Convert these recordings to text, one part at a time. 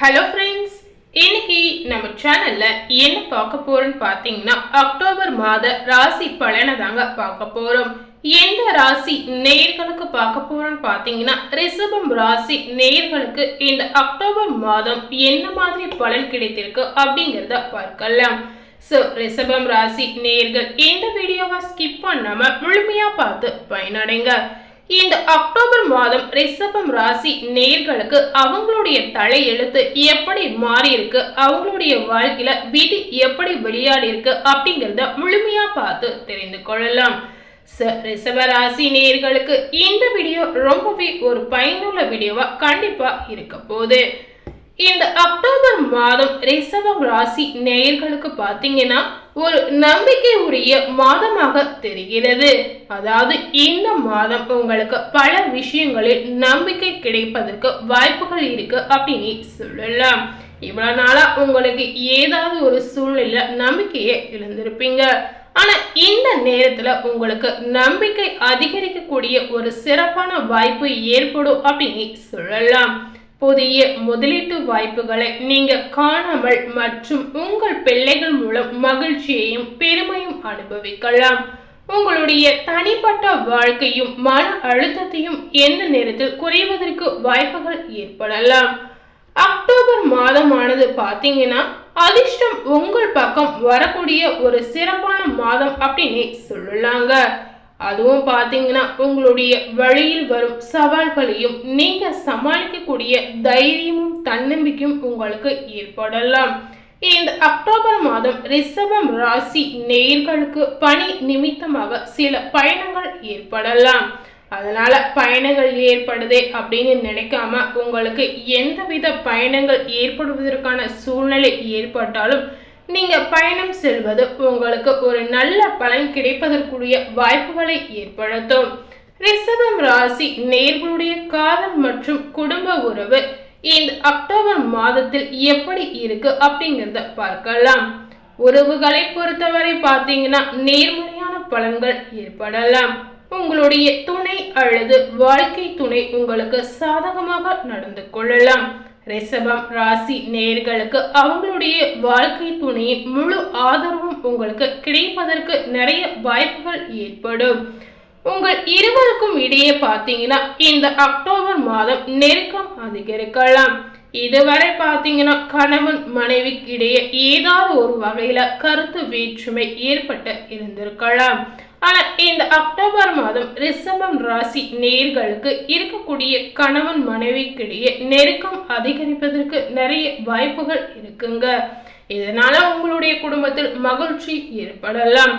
Hello friends, இன்னைக்கு நம்ம சேனல்ல என்ன பார்க்க போறோம்னு பார்த்தீங்கன்னா அக்டோபர் மாத ராசி பலனை தாங்க பார்க்க போறோம். எந்த ராசி நேயர்களுக்கு பார்க்க போறோம்னு பார்த்தீங்கன்னா ரிஷபம் ராசி நேயர்களுக்கு இந்த அக்டோபர் மாதம் என்ன மாதிரி பலன் கிடைத்திருக்கு அப்படிங்கிறத பார்க்கலாம். ரிஷபம் ராசி நேயர்கள் இந்த வீடியோவை ஸ்கிப் பண்ணாம முழுமையா பார்த்து பயனடைங்க. இந்த அக்டோபர் மாதம் ரிஷபம் ராசி நேயர்களுக்கு அவங்களுடைய தலையெழுத்து எப்படி மாறி இருக்கு, அவங்களுடைய வாழ்க்கையில விதி எப்படி விளையாடி இருக்கு அப்படிங்கறத முழுமையா பார்த்து தெரிந்து கொள்ளலாம். ரிஷப ராசி நேயர்களுக்கு இந்த வீடியோ ரொம்பவே ஒரு பயனுள்ள வீடியோவா கண்டிப்பா இருக்க போகுது. இந்த அக்டோபர் மாதம் ரிஷபம் ராசி நேயர்களுக்கு பாத்தீங்கன்னா ஒரு நம்பிக்கை உரிய மாதமாக தெரிகிறது. அதாவது இந்த மாதம் உங்களுக்கு பல விஷயங்களில் நம்பிக்கை கிடைப்பதற்கு வாய்ப்புகள் இருக்கு அப்படின்னு சொல்லலாம். இவ்வளவு நாளா உங்களுக்கு ஏதாவது ஒரு சூழ்நிலை நம்பிக்கையை இழந்திருப்பீங்க. ஆனா இந்த நேரத்துல உங்களுக்கு நம்பிக்கை அதிகரிக்கக்கூடிய ஒரு சிறப்பான வாய்ப்பு ஏற்படும் அப்படின்னு சொல்லலாம். புதிய முதலீட்டு வாய்ப்புகளை நீங்க காணாமல் மற்றும் உங்கள் பிள்ளைகள் மூலம் மகிழ்ச்சியையும் பெருமையும் அனுபவிக்கலாம். உங்களுடைய தனிப்பட்ட வாழ்க்கையும் மன அழுத்தத்தையும் எந்த நேரத்தில் குறைவதற்கு வாய்ப்புகள் ஏற்படலாம். அக்டோபர் மாதமானது பாத்தீங்கன்னா அதிர்ஷ்டம் உங்கள் பக்கம் வரக்கூடிய ஒரு சிறப்பான மாதம் அப்படின்னு சொல்லலாங்க. அதுவும் பாத்தீங்கன்னா உங்களுடைய வழியில் வரும் சவால்களையும் நீங்க சமாளிக்கக்கூடிய தைரியமும் தன்னம்பிக்கையும் உங்களுக்கு ஏற்படலாம். இந்த அக்டோபர் மாதம் ரிஷபம் ராசி நேயர்களுக்கு பணி நிமித்தமாக சில பயணங்கள் ஏற்படலாம். அதனால பயணங்கள் ஏற்படுதே அப்படின்னு நினைக்காம உங்களுக்கு எந்தவித பயணங்கள் ஏற்படுவதற்கான சூழ்நிலை ஏற்பட்டாலும் நீங்க பயணம் செல்வது உங்களுக்கு ஒரு நல்ல பலன் கிடைப்பதற்குரிய வாய்ப்புகளை ஏற்படுத்தும். ரிஷபம் ராசி நேயர்களுடைய காதல் மற்றும் குடும்ப உறவு இந்த அக்டோபர் மாதத்தில் எப்படி இருக்கு அப்படிங்கறத பார்க்கலாம். உறவுகளை பொறுத்தவரை பார்த்தீங்கன்னா நேர்மறையான பலன்கள் ஏற்படலாம். உங்களுடைய துணை அல்லது வாழ்க்கை துணை உங்களுக்கு சாதகமாக நடந்து கொள்ளலாம். ரிஷபம் ராசி நேயர்களுக்கு அவங்களுடைய வாழ்க்கை துணையின் முழு ஆதரவும் உங்களுக்கு கிடைப்பதற்கு நிறைய வாய்ப்புகள் ஏற்படும். உங்கள் இருவருக்கும் இடையே பார்த்தீங்கன்னா இந்த அக்டோபர் மாதம் நெருக்கம் அதிகரிக்கலாம். இதுவரை பார்த்தீங்கன்னா கணவன் மனைவிக்கு இடையே ஏதாவது ஒரு வகையில கருத்து வேற்றுமை ஏற்பட்டு இருந்திருக்கலாம். ஆனா இந்த அக்டோபர் மாதம் ரிஷபம் ராசி நேயர்களுக்கு இருக்கக்கூடிய கணவன் மனைவிக்கிடையே நெருக்கம் அதிகரிப்பதற்கு நிறைய வாய்ப்புகள் இருக்குங்க. இதனால உங்களுடைய குடும்பத்தில் மகிழ்ச்சி ஏற்படலாம்.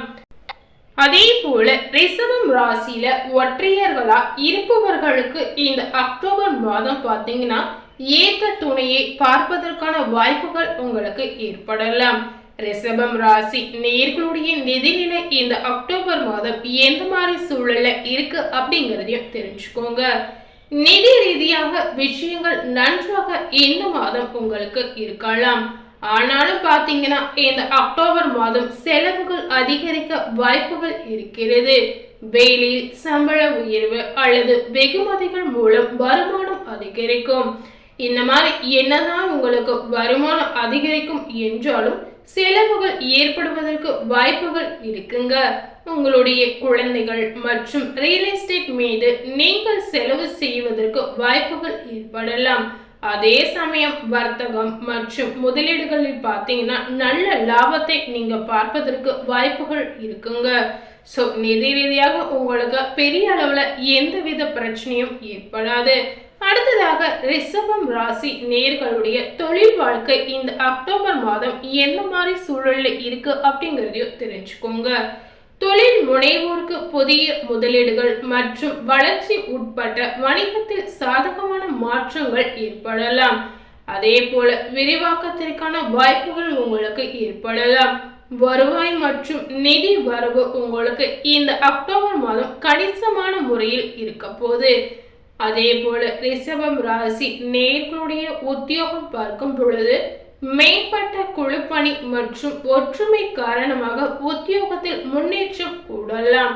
அதே போல ரிஷபம் ராசியில ஒற்றையர்களா இருப்பவர்களுக்கு இந்த அக்டோபர் மாதம் பார்த்தீங்கன்னா ஏற்ற துணையை பார்ப்பதற்கான வாய்ப்புகள் உங்களுக்கு ஏற்படலாம். ரிஷபம் ராசி நேயர்களுடைய நிதிநிலை இந்த அக்டோபர் மாதம் எந்த மாதிரி சூழல்ல இருக்கு அப்படிங்கறதையும் தெரிஞ்சுக்கோங்க. நிதி ரீதியாக விஷயங்கள் நன்றாக இந்த மாதம் உங்களுக்கு இருக்கலாம். ஆனாலும் பாத்தீங்கன்னா இந்த அக்டோபர் மாதம் செலவுகள் அதிகரிக்க வாய்ப்புகள் இருக்கிறது. வேலையில் சம்பள உயர்வு அல்லது வெகுமதிகள் மூலம் வருமானம் அதிகரிக்கும். இந்த மாதிரி என்னதான் உங்களுக்கு வருமானம் அதிகரிக்கும் என்றாலும் செலவுகள் ஏற்படுவதற்கு வாய்ப்புகள் இருக்குங்க. உங்களுடைய குழந்தைகள் மற்றும் ரியல் எஸ்டேட் மீது நீங்கள் செலவு செய்வதற்கு வாய்ப்புகள் ஏற்படலாம். அதே சமயம் வர்த்தகம் மற்றும் முதலீடுகளில் பார்த்தீங்கன்னா நல்ல லாபத்தை நீங்க பார்ப்பதற்கு வாய்ப்புகள் இருக்குங்க. நிதி ரீதியாக உங்களுக்கு பெரிய அளவுல எந்தவித பிரச்சனையும் ஏற்படாது. அடுத்ததாக ரிஷபம் ராசி நேயர்களுடைய தொழில் வாழ்க்கை இந்த அக்டோபர் மாதம் என்ன மாதிரி சூழல்ல இருக்கு அப்படிங்கறதையும் தெரிஞ்சுக்கோங்க. தொழில் முனைவோருக்கு புதிய முதலீடுகள் மற்றும் வளர்ச்சி உட்பட்ட வணிகத்தில் சாதகமான மாற்றங்கள் ஏற்படலாம். அதே போல விரிவாக்கத்திற்கான வாய்ப்புகள் உங்களுக்கு ஏற்படலாம். வருவாய் மற்றும் நிதி வரவு உங்களுக்கு இந்த அக்டோபர் மாதம் கணிசமான முறையில் இருக்க போகுது. அதே போல ரிஷபம் ராசி நேயர்களுடைய உத்தியோகம் பார்க்கும் பொழுது மேம்பட்ட குழுப்பணி மற்றும் ஒற்றுமை காரணமாக உத்தியோகத்தில் முன்னேற்றம் கூடலாம்.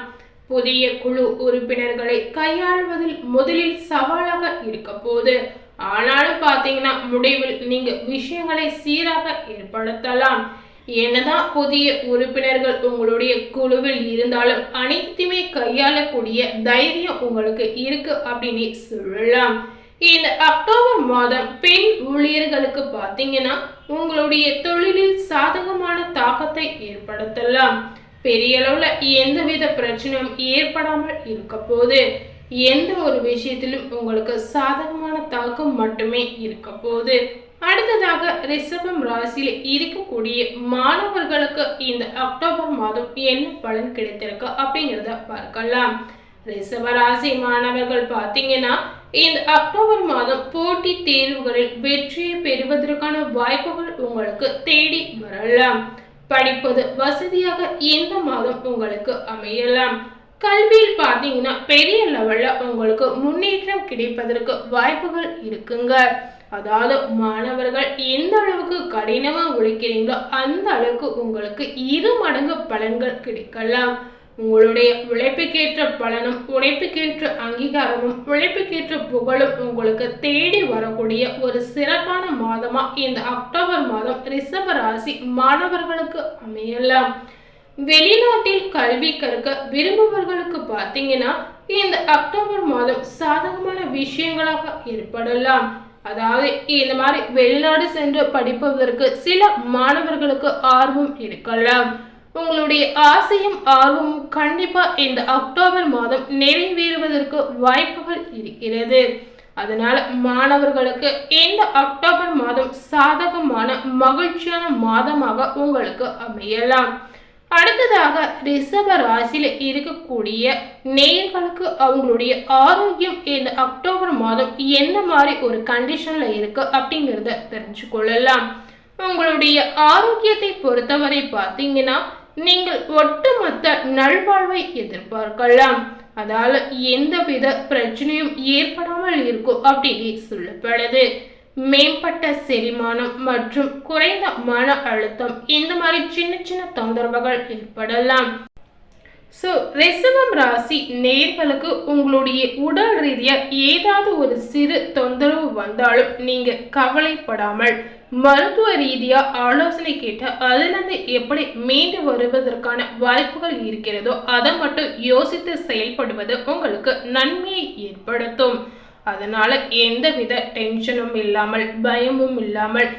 புதிய குழு உறுப்பினர்களை கையாள்வதில் முதலில் சவாலாக இருக்க போது. ஆனாலும் பார்த்தீங்கன்னா முடிவில் நீங்க விஷயங்களை சீராக ஏற்படுத்தலாம். என்னதான் புதிய உறுப்பினர்கள் உங்களுடைய குழுவில் இருந்தாலும் அனைத்துமே கையாளக்கூடிய தைரியம் உங்களுக்கு இருக்கு அப்படின்னு சொல்லலாம். இந்த அக்டோபர் மாதம் பெண் ஊழியர்களுக்கு பார்த்தீங்கன்னா உங்களுடைய தொழிலில் சாதகமான தாக்கத்தை ஏற்படுத்தலாம். பெரிய அளவுல எந்தவித பிரச்சனையும் ஏற்படாமல் இருக்க போது எந்த ஒரு விஷயத்திலும் உங்களுக்கு சாதகமான தாக்கம் மட்டுமே இருக்க போது. அடுத்ததாக ரிஷபம் ராசியில இருக்கக்கூடிய மாணவர்களுக்கு இந்த அக்டோபர் மாதம் என்ன பலன் கிடைத்திருக்கு அப்படிங்கிறத பார்க்கலாம். ரிஷப ராசி மாணவர்கள் பார்த்தீங்கன்னா இந்த அக்டோபர் மாதம் போட்டி தேர்வுகளில் வெற்றியை பெறுவதற்கான வாய்ப்புகள் உங்களுக்கு தேடி வரலாம். படிப்பது வசதியாக இந்த மாதம் உங்களுக்கு அமையலாம். கல்வியில் பார்த்தீங்கன்னா பெரிய லெவல்ல உங்களுக்கு முன்னேற்றம் கிடைப்பதற்கு வாய்ப்புகள் இருக்குங்க. அதாவது மாணவர்கள் எந்த அளவுக்கு கடினமா உழைக்கிறீங்களோ அந்த அளவுக்கு உங்களுக்கு 2 மடங்கு பலன்கள் கிடைக்கலாம். உங்களுடைய உழைப்புக்கேற்ற பலனும் உழைப்புக்கேற்ற அங்கீகாரமும் உழைப்புக்கேற்ற புகழும் உங்களுக்கு தேடி வரக்கூடிய ஒரு சிறப்பான மாதமா இந்த அக்டோபர் மாதம் ரிஷப ராசி மாணவர்களுக்கு அமையலாம். வெளிநாட்டில் கல்வி கற்க விரும்புபவர்களுக்கு பார்த்தீங்கன்னா இந்த அக்டோபர் மாதம் சாதகமான விஷயங்களாக ஏற்படலாம். அதாவது இந்த மாதிரி வெளிநாடு சென்று படிப்பதற்கு சில மாணவர்களுக்கு ஆர்வம் இருக்கலாம். உங்களுடைய ஆசையும் ஆர்வமும் கண்டிப்பா இந்த அக்டோபர் மாதம் நிறைவேறுவதற்கு வாய்ப்புகள் இருக்கிறது. அதனால மாணவர்களுக்கு இந்த அக்டோபர் மாதம் சாதகமான மகிழ்ச்சியான மாதமாக உங்களுக்கு அமையலாம். அடுத்ததாக ரிஷப ராசியில இருக்கக்கூடிய நேயர்களுக்கு அவங்களுடைய ஆரோக்கியம் இந்த அக்டோபர் மாதம் என்ன மாதிரி ஒரு கண்டிஷன்ல இருக்கு அப்படிங்கிறத தெரிஞ்சு கொள்ளலாம். உங்களுடைய ஆரோக்கியத்தை பொறுத்தவரை பார்த்தீங்கன்னா நீங்கள் ஒட்டுமொத்த நல்வாழ்வை எதிர்பார்க்கலாம். அதால எந்தவித பிரச்சனையும் ஏற்படாமல் இருக்கும் அப்படின்னு சொல்லப்படுது. மேம்பட்ட செரிமானம் மற்றும் குறைந்த மன அழுத்தம் இந்த மாதிரி சின்ன சின்ன தொந்தரவுகள் ஏற்படலாம். ஸோ ரிஷபம் ராசி நேயர்களுக்கு உங்களுடைய உடல் ரீதியா ஏதாவது ஒரு சிறு தொந்தரவு வந்தாலும் நீங்க கவலைப்படாமல் மருத்துவ ரீதியா ஆலோசனை கேட்டு அதிலிருந்து எப்படி மீண்டு வருவதற்கான வாய்ப்புகள் இருக்கிறதோ அதை மட்டும் யோசித்து செயல்படுவது உங்களுக்கு நன்மையை ஏற்படுத்தும். அதனால எந்தவித டென்ஷனும் இல்லாமல் பயமும் இல்லாமல்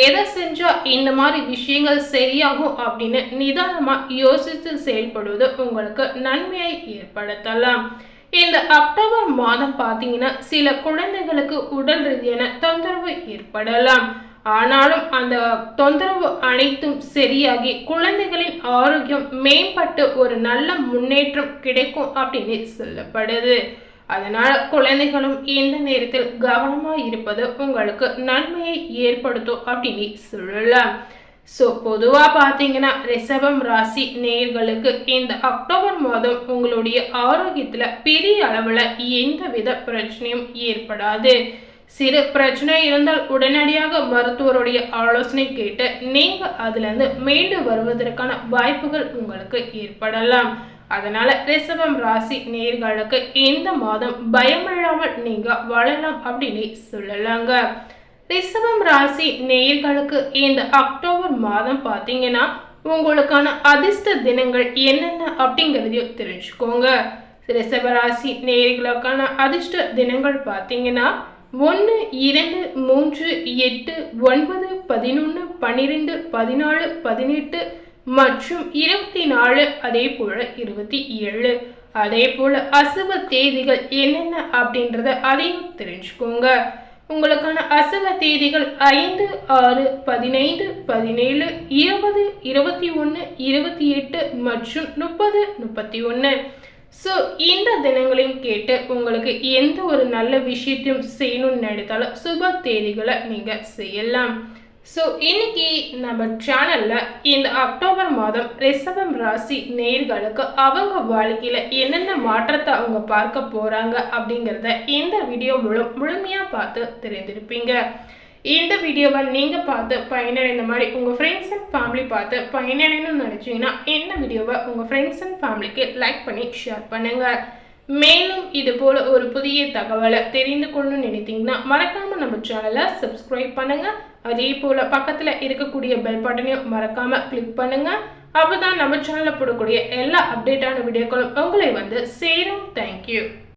எதை செஞ்சா இந்த மாதிரி விஷயங்கள் சரியாகும் அப்படின்னு நிதானமா யோசித்து செயல்படுவது உங்களுக்கு நன்மையை ஏற்படுத்தலாம். இந்த அக்டோபர் மாதம் பார்த்தீங்கன்னா சில குழந்தைகளுக்கு உடல் ரீதியான தொந்தரவு ஏற்படலாம். ஆனாலும் அந்த தொந்தரவு அனைத்தும் சரியாகி குழந்தைகளின் ஆரோக்கியம் மேம்பட்டு ஒரு நல்ல முன்னேற்றம் கிடைக்கும் அப்படின்னு சொல்லப்படுது. அதனால குழந்தைகளும் இந்த நேரத்தில் கவனமா இருப்பது உங்களுக்கு நன்மையை ஏற்படுத்தும் அப்படின்னு சொல்லலாம். ஸோ பொதுவாக பார்த்தீங்கன்னா ரிஷபம் ராசி நேயர்களுக்கு இந்த அக்டோபர் மாதம் உங்களுடைய ஆரோக்கியத்தில் பெரிய அளவில் எந்தவித பிரச்சனையும் ஏற்படாது. சிறு பிரச்சனை இருந்தால் உடனடியாக மருத்துவருடைய ஆலோசனை கேட்டு நீங்கள் அதுலேருந்து மீண்டு வருவதற்கான வாய்ப்புகள் உங்களுக்கு ஏற்படலாம். அதனால ரிஷபம் ராசி நேயர்களுக்கு இந்த மாதம் பயமில்லாமல் நீங்க வாழலாம் அப்படின்னு சொல்லலாங்க. ரிஷபம் ராசி நேயர்களுக்கு இந்த அக்டோபர் மாதம் பார்த்தீங்கன்னா உங்களுக்கான அதிர்ஷ்ட தினங்கள் என்னென்ன அப்படிங்கிறதையும் தெரிஞ்சுக்கோங்க. ரிஷப ராசி நேயர்களுக்கான அதிர்ஷ்ட தினங்கள் பார்த்தீங்கன்னா 1, 2, 3, 8, 9, 11, 12, 14, 18 மற்றும் 24, அதே போல 27. அதே போல அசுப தேதிகள் என்னென்ன அப்படின்றத அதையும் தெரிஞ்சுக்கோங்க. உங்களுக்கான அசுப தேதிகள் 5, 6, 15, 17, 20, 21, 28 மற்றும் 30, 31. ஸோ இந்த தினங்களையும் கேட்டு உங்களுக்கு எந்த ஒரு நல்ல விஷயத்தையும் செய்யணும்னு நினைத்தாலும் சுப தேதிகளை நீங்கள் செய்யலாம். ஸோ இன்னைக்கு நம்ம சேனலில் இந்த அக்டோபர் மாதம் ரிஷபம் ராசி நேயர்களுக்கு அவங்க வாழ்க்கையில் என்னென்ன மாற்றத்தை அவங்க பார்க்க போகிறாங்க அப்படிங்கிறத இந்த வீடியோ முழுமையாக பார்த்து தெரிந்திருப்பீங்க. இந்த வீடியோவை நீங்கள் பார்த்து பயனடைந்த மாதிரி உங்கள் ஃப்ரெண்ட்ஸ் அண்ட் ஃபேமிலி பார்த்து பயனடையணும்னு நினச்சிங்கன்னா இந்த வீடியோவை உங்கள் ஃப்ரெண்ட்ஸ் அண்ட் ஃபேமிலிக்கு லைக் பண்ணி ஷேர் பண்ணுங்கள். மேலும் இது போல ஒரு புதிய தகவலை தெரிந்து கொள்ளணும்னு நினைத்தீங்கன்னா மறக்காம நம்ம சேனலை சப்ஸ்கிரைப் பண்ணுங்க. அதே போல பக்கத்துல இருக்கக்கூடிய பெல் பட்டனையும் மறக்காம கிளிக் பண்ணுங்க. அப்பதான் நம்ம சேனல்ல போடக்கூடிய எல்லா அப்டேட்டான வீடியோக்களும் உங்களை வந்து சேரும். தேங்க்யூ.